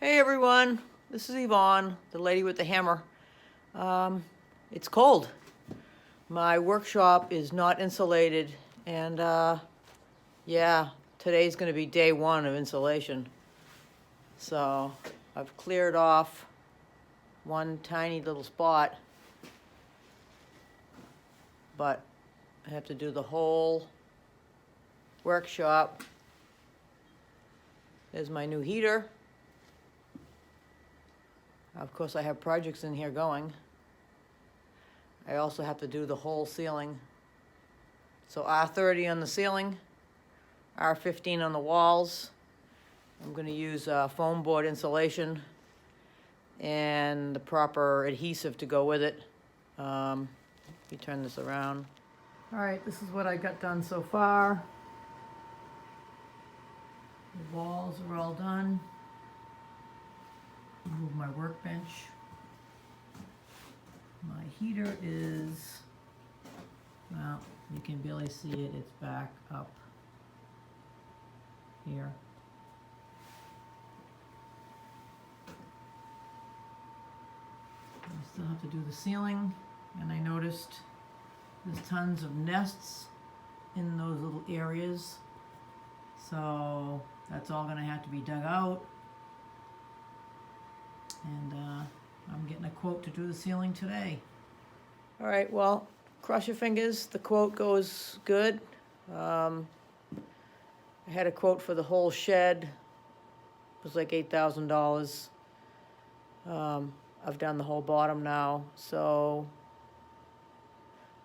Hey everyone, this is Yvonne, the lady with the hammer. It's cold. My workshop is not insulated, and yeah, today's gonna be day one of insulation. So I've cleared off one tiny little spot, but I have to do the whole workshop. There's my new heater. Of course, I have projects in here going. I also have to do the whole ceiling. So R30 on the ceiling, R15 on the walls. I'm gonna use foam board insulation and the proper adhesive to go with it. Let me turn this around. All right, this is what I got done so far. The walls are all done. Move my workbench. My heater is, well, you can barely see it, it's back up here. I still have to do the ceiling, and I noticed there's tons of nests in those little areas. So that's all gonna have to be dug out. And I'm getting a quote to do the ceiling today. All right, well, cross your fingers, the quote goes good. I had a quote for the whole shed. It was like $8,000. I've done the whole bottom now, so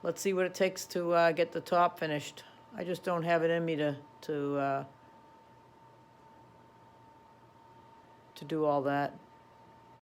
let's see what it takes to get the top finished. I just don't have it in me to do all that.